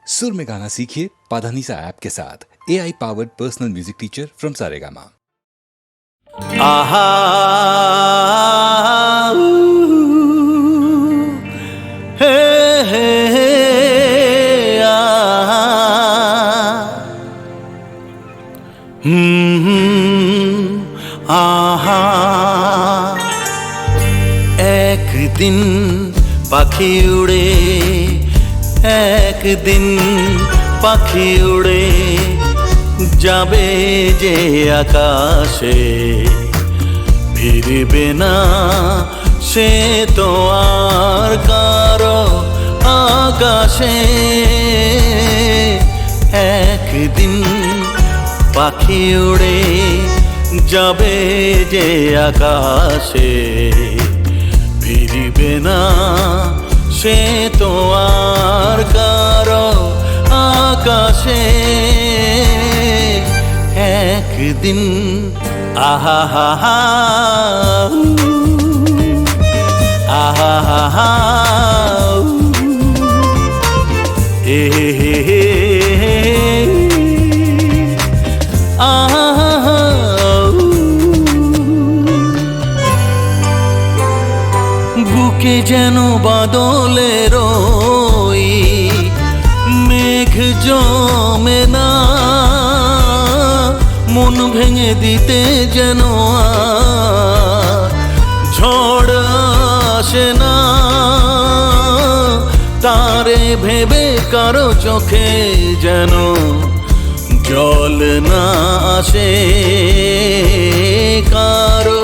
सुर में गाना सीखिए पाधानीसा ऐप के साथ AI powered personal music teacher from Saregama. आहा हे हे हे आहा आहा একদিন পাখি উড়ে একদিন পাখি উড়ে যাবে যে আকাশে ফিরবে না সে তো আর কারো আকাশে একদিন পাখি উড়ে যাবে যে আকাশে ফিরবে না সে তো আর কারো আকাশে একদিন আহা হা হা আহা হা হা এ হে হে আহা বুকে যেন বাদলের ওই মেঘ জমে না মন ভেঙে দিতে যেন ঝড় আসে না তারে ভেবে কারো চোখে যেন জল না আসে কারো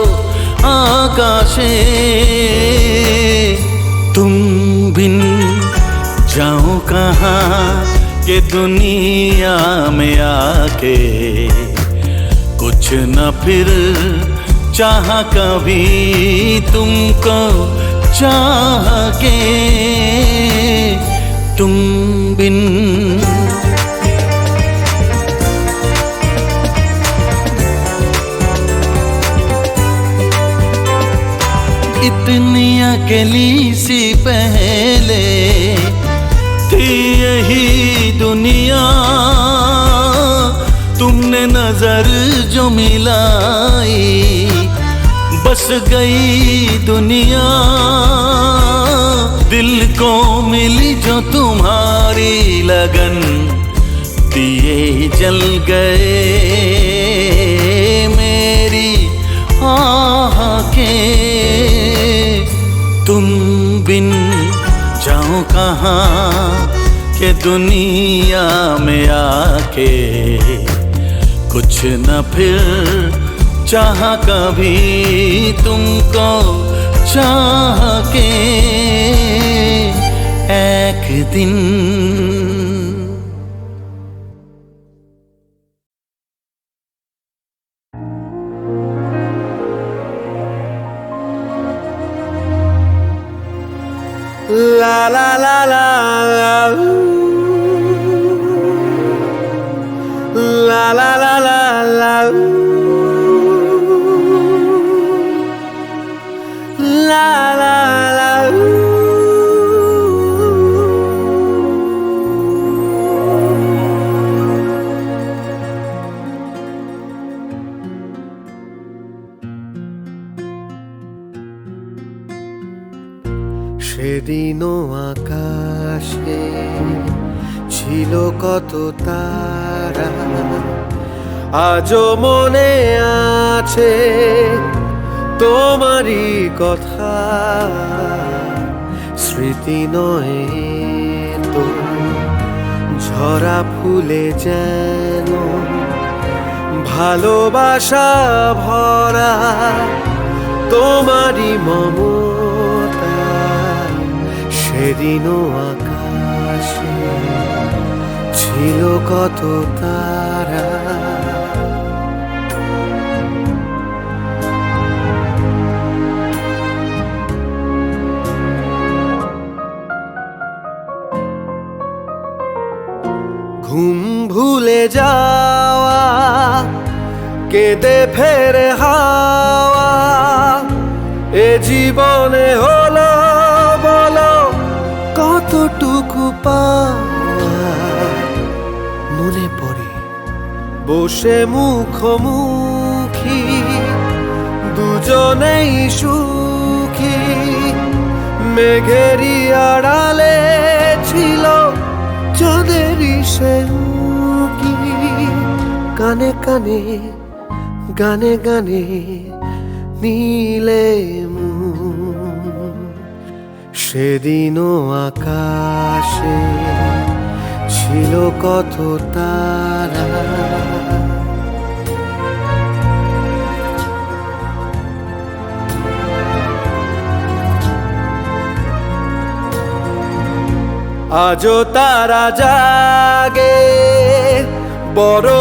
आकाशे तुम बिन जाओ कहाँ के दुनिया में आके कुछ न फिर चाह कभी तुमको चाह के तुम बिन इतनी अकेली सी पहले थी यही दुनिया तुमने नजर जो मिलाई बस गई दुनिया दिल को मिली जो तुम्हारी लगन दिए जल गए मेरी आह के तुम बिन जाओ कहाँ के दुनिया में आके कुछ न फिर चाह कभी तुमको चाह के एक दिन La la la la la la la la la la la la সেদিনও আকাশে ছিল কত তারা আজও মনে আছে তোমারই কথা স্মৃতি নয় তো ঝরা ফুলে যেন ভালোবাসা ভরা তোমারই মমতা সেদিনও আকাশে ছিল কত তারা ঘুম ভুলে যাওয়া কেঁদে ফেরে হাওয়া এ জীবনে হলো বলো কতটুকু পাওয়া বসে মুখোমুখি দুজনেই সুখী মেঘেরই আড়ালে ছিল চাঁদেরই সে উঁকি কানে কানে গানে গানে নীলে মন সেদিনও আকাশে ছিল কত তারা আজও তারা জাগে বড়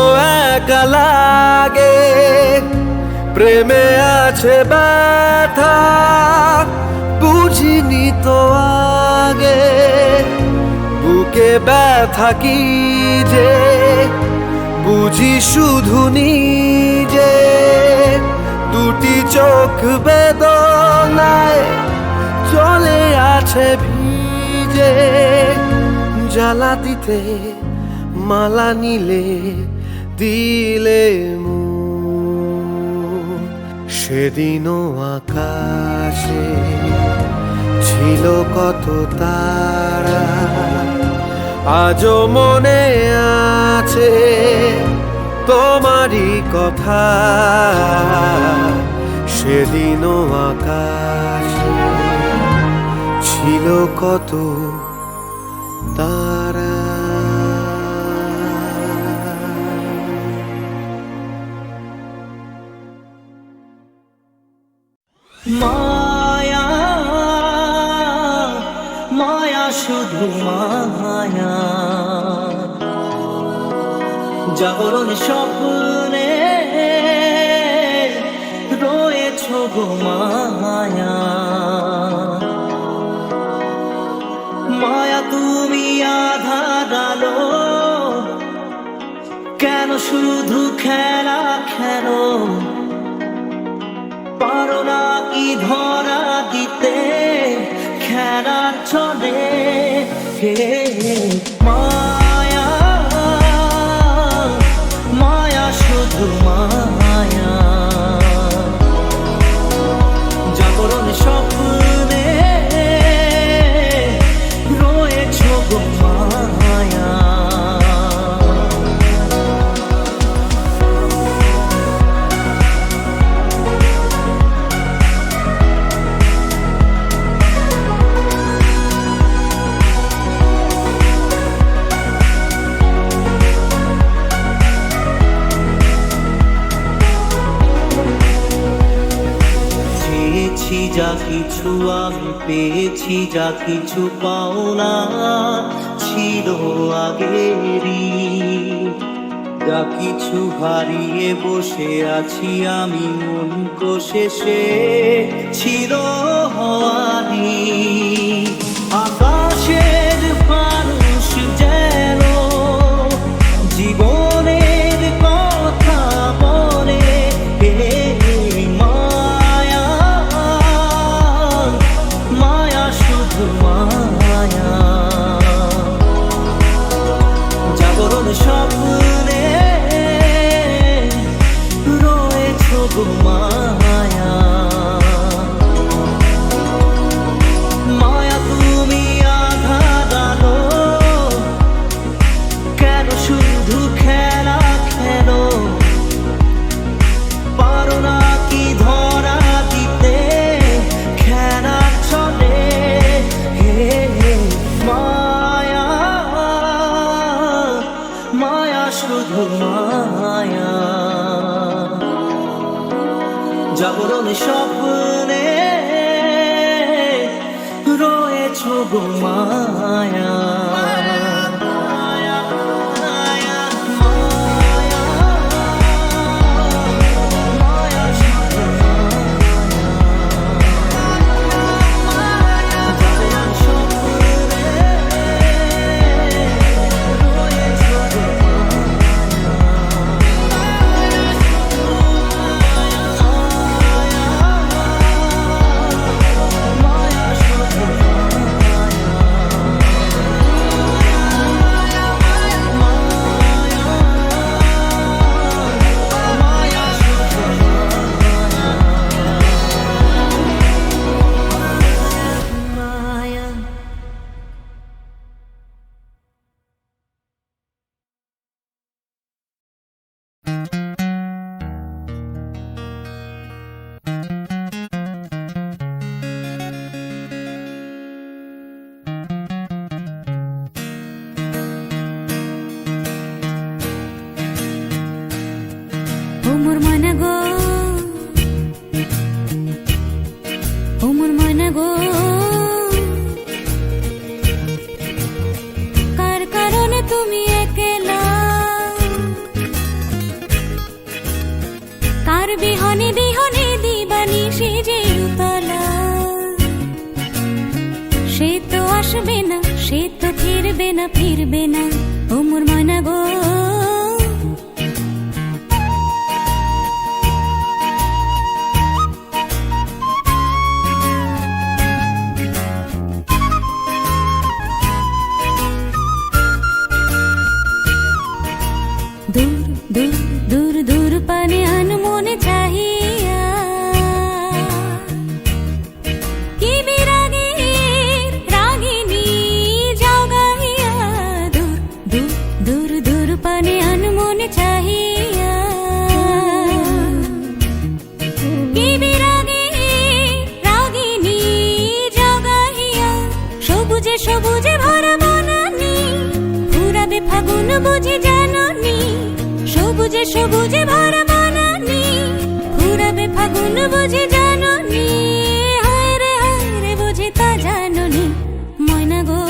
একা লাগে প্রেমে আছে ব্যথা বুঝিনি তো আগে বুকে ব্যথা কি যে বুঝি শুধু নিজে দুটি চোখ বেদনায় চলে আছে ভিজে জ্বালা দিতে মালা নিলে দিলে মন সেদিনও আকাশে ছিল কত তারা আজও মনে আছে তোমারই কথা সেদিনও আকাশে ছিল কত তারা মায়া মায়া শুধু মায়া জাগরণ স্বপ্নে রয়েছ গো মায়া মায়া তুমি আধার আলো কেন শুধু খেলা খেলো পারো না কি ধরা দিতে খেলার ছলে হে মায়া মায়া শুধু মায়া জাগরণ স্বপ্নে রয়েছ গো মায়া যা কিছু আমি পেয়েছি যা কিছু পাওনা ছিল আগেরই যা কিছু হারিয়ে বসে আছি আমি মন কোষে ছিল হওয়ারি আকাশের মানুষ যেন জীবনের কথা বলে স্বপ্নে রয়েছ গো মায়া মায়া তুমি আধার আলো কেন শুধু খেলা খেলো পারো না কি ধরা দিতে খেলা চলে হে মায়া মায়া শুধু মায়া জাগরণ স্বপ্নে রয়েছ গো মায়া মোর ময়না গো, ও মোর ময়না গো, কার কারণে তুমি একলা, কার বিহনে বিহনে দিবানি সেজে উতলা, সে তো আসবে না, সে তো ফিরবে না, ফিরবে না, ও মোর ময়না গো। দূর দূর দূর দূর পানে আনমনে চাহিয়া, কি বিরাগের রাগিনী যাও গাহিয়া, দূর দূর দূর দূর পানে আনমনে চাহিয়া, কি বিরাগের রাগিনী যাও গাহিয়া, সবুজে সবুজে ভরা বনানি ফুরাবে ফাগুন বুঝি জাননি, সবুজে সবুজে ভরা বনানি ফুরাবে ফাগুন বুঝি জাননি, হায় রে বুঝি তা জাননি, ময়না গো,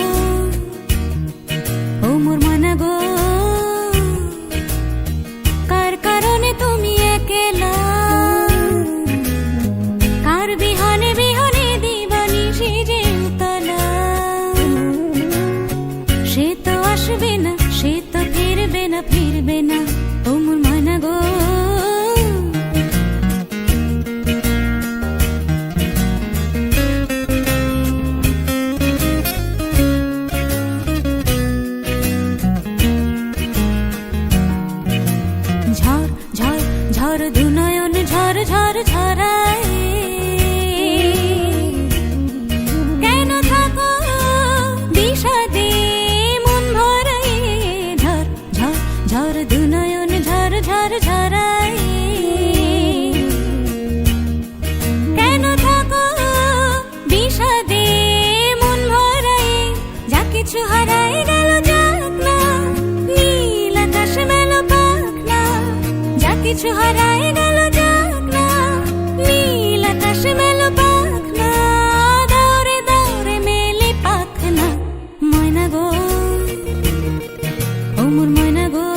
ও মোর ময়না গো, কার কারণে তুমি একলা, কার বিহনে বিহনে দিবানি সেজে উতলা, সে তো আসবে না, সে তো ফিরবে না, ফিরবে না, ও মোর ময়না গো। ঝড় ঝড় ঝড় দুনয়ন ঝড় ঝড় ঝরায়, কেন থাকো বিষাদে মন ভরায়, ঝড় ঝড় ঝড় দুনয়ন ঝড় ঝড় ঝরায়, কেন থাকো বিষাদে মন ভরায়, যা কিছু হারায় গেল যাক না, নীল আকাশ মেলো পাক না, যা কিছু হারায় গেল যাক না, নীল আকাশ মেলো পাক না, দৌড়ে দৌড়ে মেলে পাক না, ময়না গো, ও মোর ময়না গো,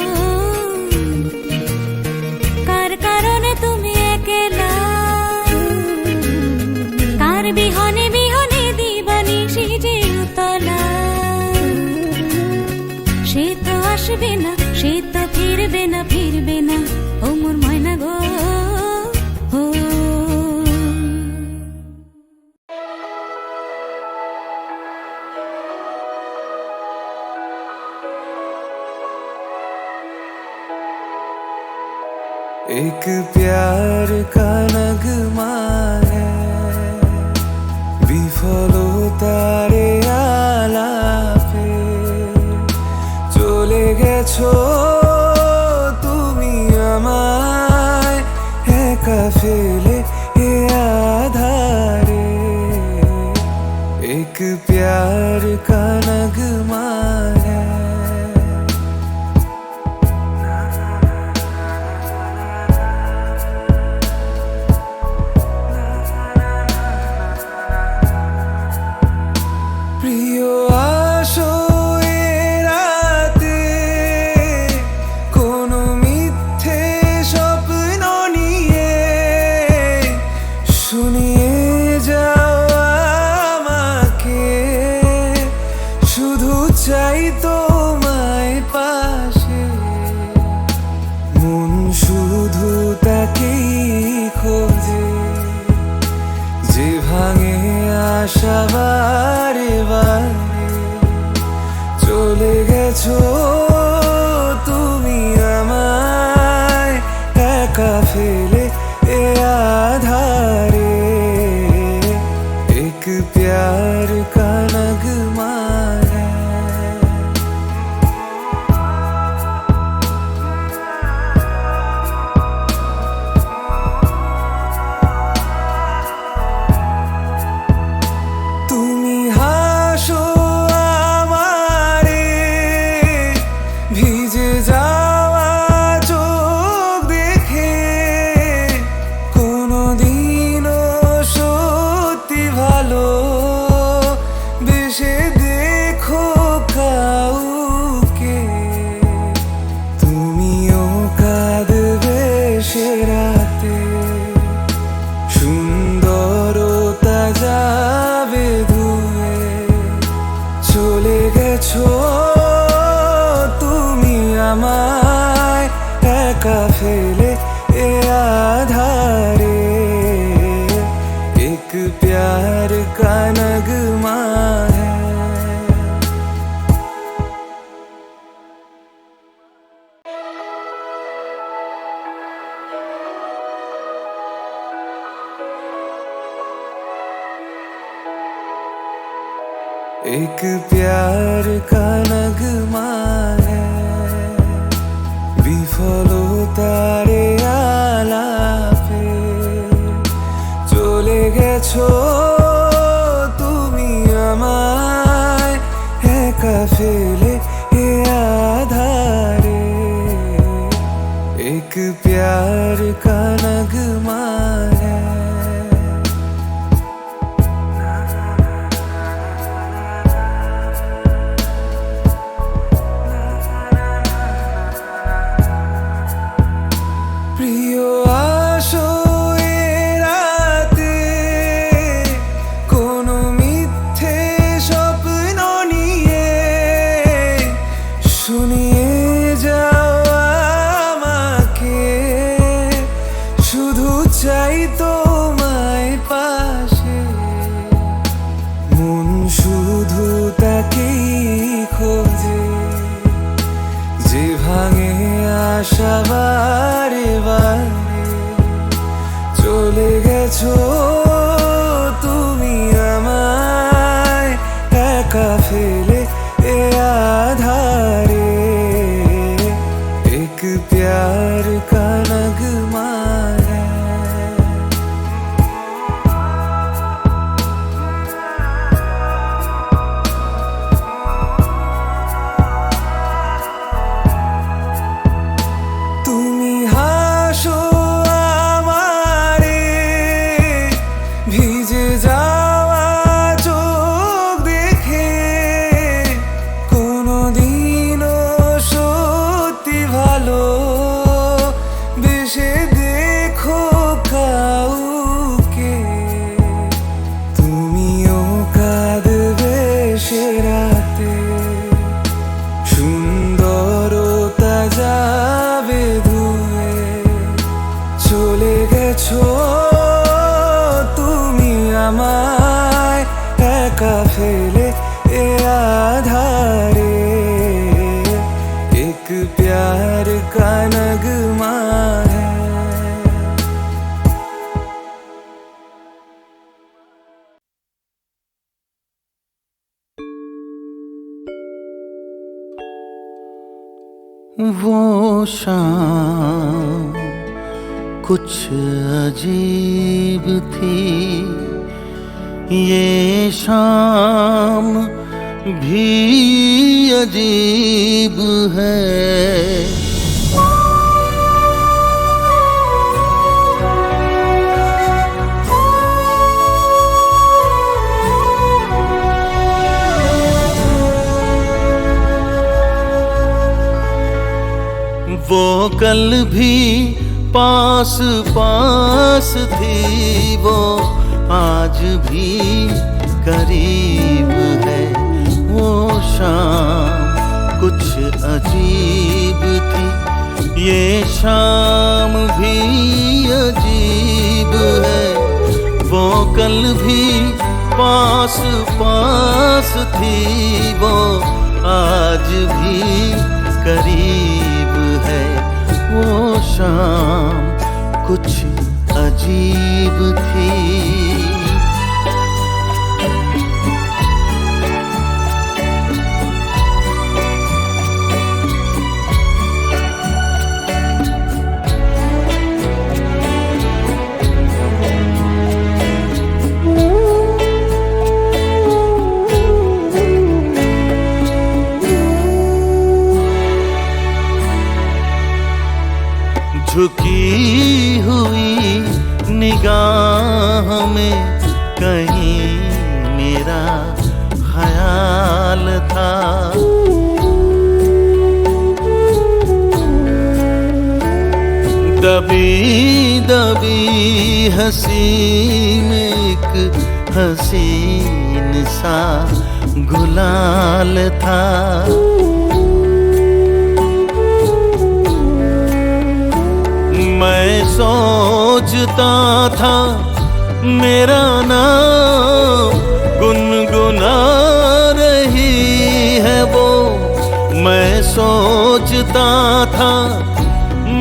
কার কারণে তুমি একলা, কার বিহনে বিহনে দিবানি সেজে উতলা, সে তো আসবে না, সে তো ফিরবে না, ফিরবে না, ও মোর ময়না গো, ও। एक प्यार का नगमा है, বিফলতারে আলাপে চলে গেছো তুমি আমায় একা ফেলে এ আধারে, एक प्यार का नगमा है। প্রিয় আসো এ রাতে, কোনো মিথ্যে স্বপ্ন নিয়ে শুনিয়ে যাও আমাকে, শুধু काफिले ये आधारे एक प्यार का नगमा है। एक प्यार का नगमा है। বিফলো তারে আলাপে চলে গেছো তুমি আমায় একা ফেলে এ আধারে एक प्यार का नगमा है। প্রিয় আসো এ রাতে কোনো মিথ্যে স্বপ্ন নিয়ে শুনিয়ে যাও আমাকে শুধু চাই তোমায় পাশে মন শুধু তাকেই খোঁজে যে ভাঙে আশা বারে বারে চলে গেছো তুমি আমায় একা ফেলে এ আধারে एक प्यार का नगमा है। তুমি হাসো আমারে ভিজে যাওয়া চোখ দেখে কোনোদিনও সত্যি ভালো বেশে দেখো কাউকে তুমিও কাঁদবে সে রাতে সুন্দরতা যাবে ধুয়ে চলে গেছো তুমি আমায় একা ফেলে এ আধারে एक प्यार का नगमा है। वो शाम कुछ अजीब थी, ये शाम भी अजीब है। वो कल भी पास पास थी, वो आज भी करीब है। वो शाम कुछ अजीब थी, ये शाम भी अजीब है। वो कल भी पास पास थी, वो आज भी करीब है। वो शाम कुछ अजीब थी। झुकी हुई निगाह में कहीं मेरा ख्याल था। दबी दबी हंसी में एक हसीन सा गुलाल था। खोजता था मेरा नाम गुनगुना रही है वो। मैं सोचता था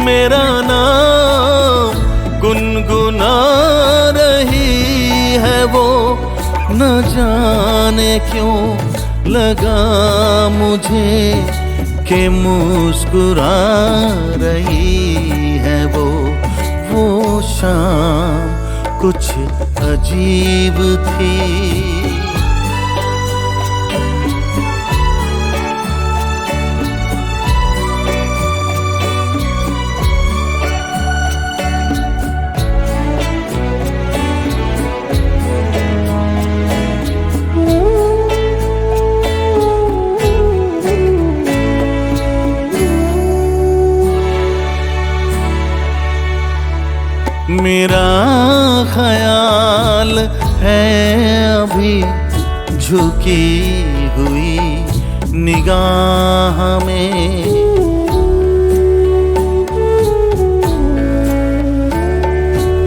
मेरा नाम गुनगुना रही है वो। न जाने क्यों लगा मुझे कि मुस्कुरा रही है वो। वो शाम कुछ अजीब थी। मेरा ख्याल है अभी झुकी हुई निगाह में।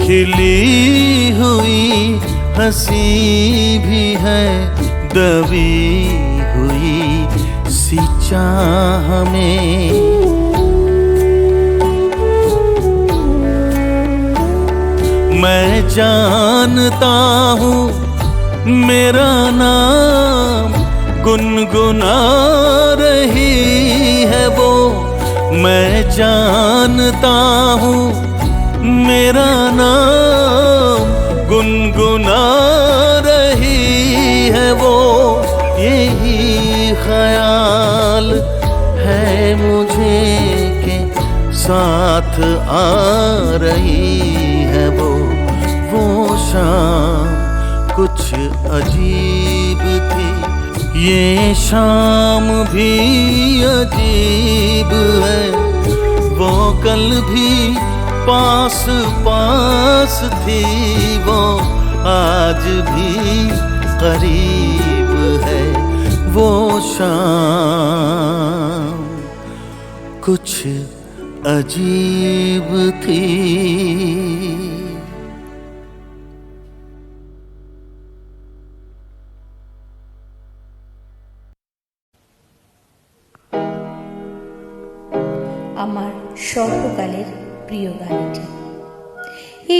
खिली हुई हंसी भी है दबी हुई सी चाह में। मैं जानता हूँ मेरा नाम गुनगुना रही है वो। मैं जानता हूँ मेरा नाम गुनगुना रही है वो। यही ख्याल है मुझे के साथ आ रही है वो। वो शाम कुछ अजीब थी। ये शाम भी अजीब है। वो कल भी पास पास थी, वो आज भी करीब है। वो शाम कुछ अजीब थी। আমার সর্বকালের প্রিয় গানটি।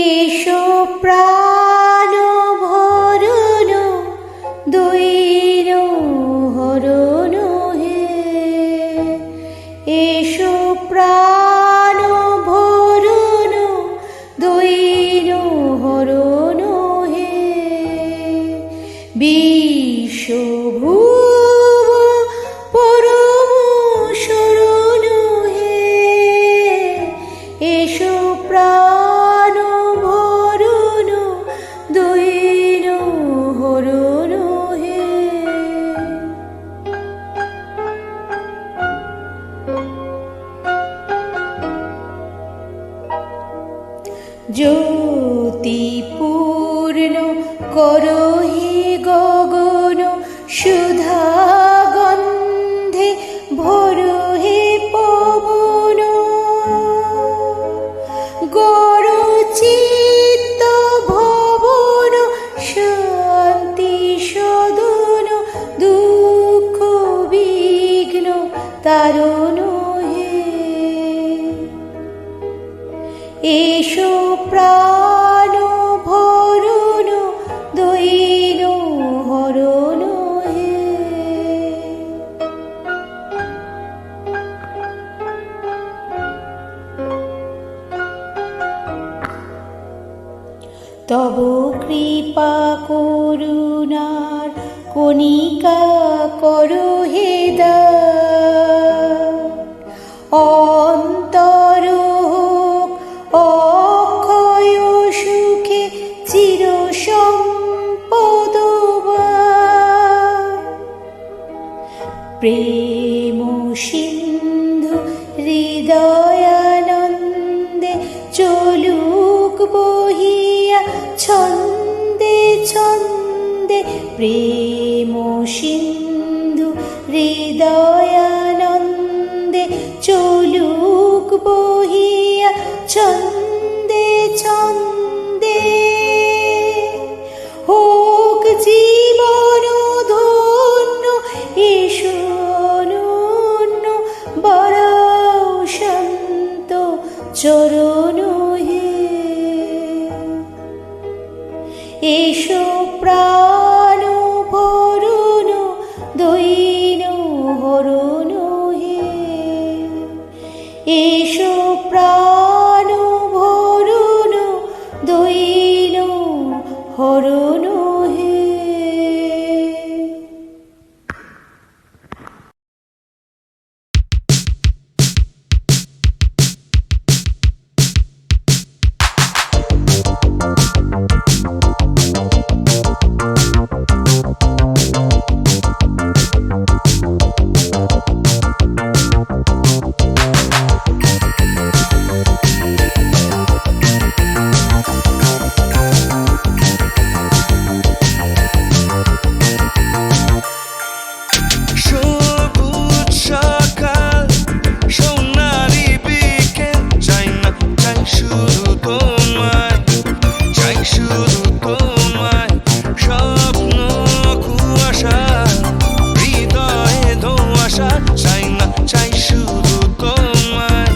এসো প্রাণ ভরণ দৈর হরণ হে। এসো প্রাণ ভরণ দৈর হরণ হে। বিশ্বভূ জ্যোতিপূর্ণ করো হে গগন সুধা গন্ধে ভরো হে পবন। গড় চিত্ত ভবন শান্তি সদন দুঃখ বিঘ্ন তারণ হে। এসো প্রাণ ভরণ দৈন হরণ হে। তব কৃপা করুণার কণিকা করো হে দান। অন্তর অক্ষয় সুখে চির সম্পদবান। প্রেম সিন্ধু হৃদয়ানন্দে চলুক বহিয়া ছন্দে ছন্দে। প্রেম সিন্ধু হৃদয়ানন্দে চলুক বহিয়া ছন্দে ছন্দে হোক জীবন ধন্য এসো অনন্য বড়াও শান্ত চরণ হে এসো প্রাণ ভরণ দৈন হরণ হে এসো প্রাণ ভরণ দৈন হরণ হে সবুজ সকাল সোনালি বিকেল চাই না চাই শুধু তোমায় চাই শুধু তোমায় স্বপ্ন কুয়াশা হৃদয়ে ধোঁয়াশা চাই না চাই শুধু তোমায়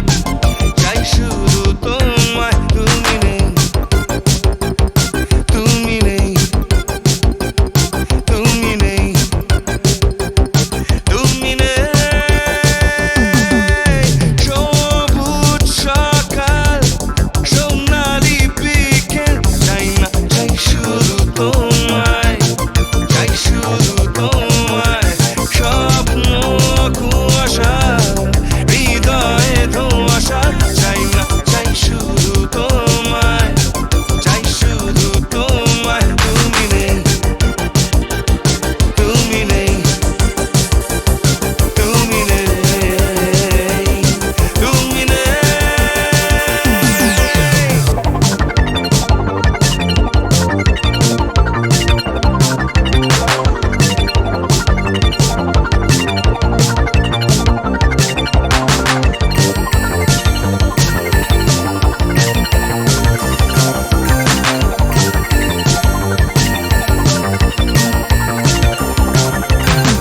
চাই শুধু তোমায় তুমি নেই তুমি নেই তুমি নেই তুমি নেই সবুজ সকাল সোনালি বিকেল চাই না চাই শুধু তোমায় চাই শুধু তোমায় স্বপ্ন কুয়াশা হৃদয়ে ধোঁয়াশা চাই না চাই শুধু তোমায় চাই শুধু তোমায় তুমি নেই তুমি নেই তুমি নেই তুমি নেই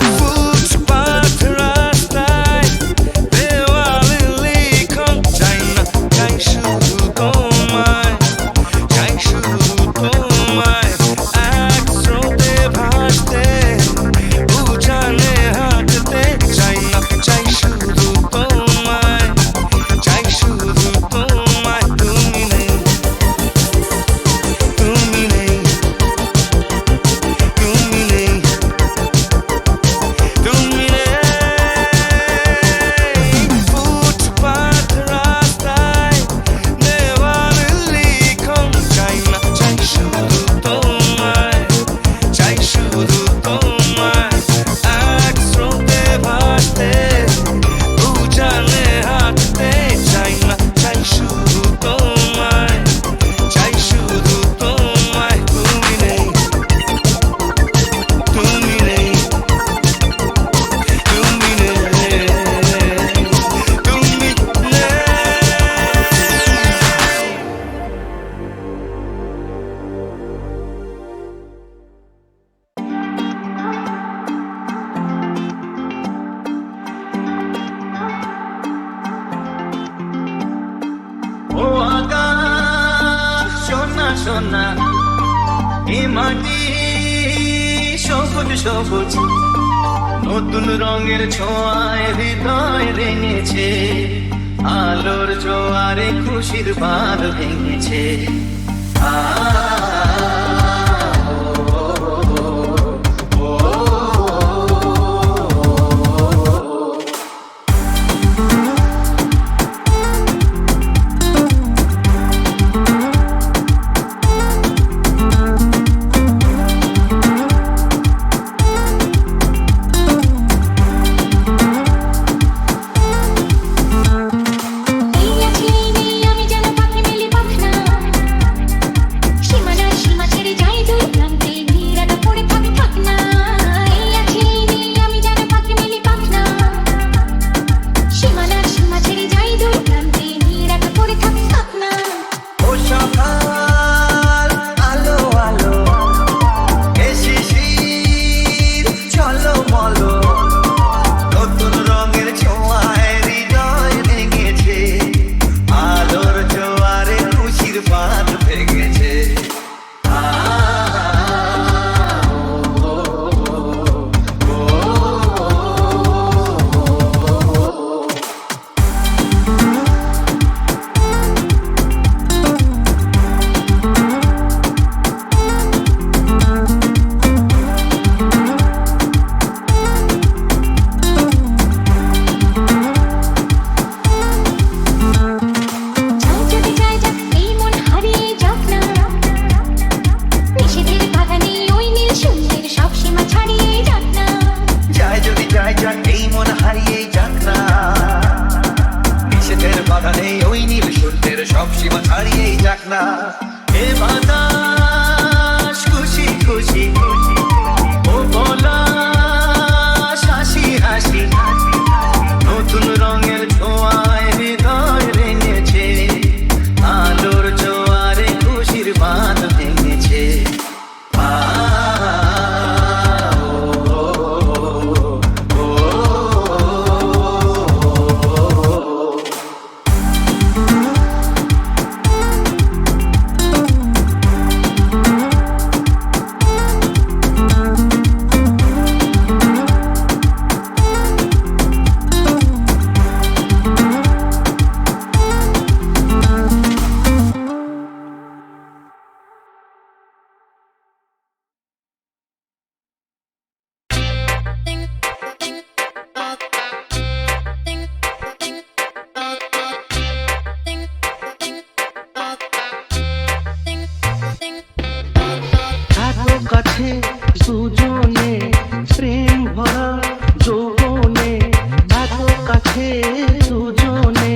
ফুটপাথ রাস্তায় দেওয়ালে লিখন চাই না চাই শুধু তোমায় চাই শুধু তোমায় এক স্রোতে ভাসতে উজানে হাঁটতে চাই না চাই শুধু তোমায় চাই শুধু তোমায় তুমি নেই তুমি নেই তুমি নেই তুমি নেই ফুটপাথ রাস্তায় দেওয়ালে লিখন চাই না চাই শুধু তোমায় চাই শুধু তোমায় এক স্রোতে ভাসতে উজানে হাঁটতে চাই না চাই শুধু তোমায় চাই শুধু তোমায় তুমি নেই তুমি নেই তুমি নেই তুমি নেই ও আকাশ সোনা সোনা এ মাটি সবুজ সবুজ নতুন রঙের ছোঁয়ায় হৃদয় রেঙেছে আলোর জোয়ারে খুশির বাঁধ ভেঙেছে এই আছি আমি যেন পাখি মেলি পাখনা সীমানা সীমা ছেড়ে বাধা নেই ওই নীল সূর্যের সব সীমা ছাড়িয়েই যাক না হে বাতাস খুশি খুশি ও পলাশ হাসি হাসি নতুন রঙের ছোঁয়ায় হৃদয় রেঙেছে আলোর জোয়ারে খুশির বাঁধ ভেঙেছে এত কাছে দুজনে প্রেম ভরা যৌবনে এত কাছে দুজনে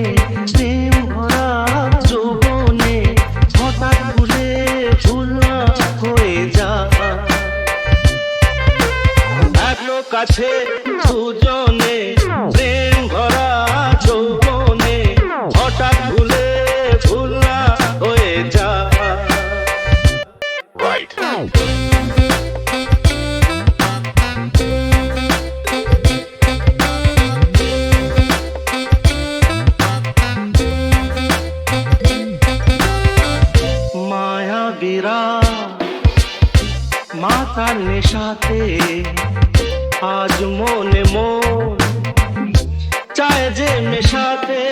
প্রেম ভরা যৌবনে হঠাৎ ভুলে ভুলা হয়ে যা এত কাছে দুজনে প্রেম ভরা যৌবনে হঠাৎ ভুলে ভুলা হয়ে যা মায়াবীরা মাতার নেশাতে আজ মনে মন চায় যে মেশাতে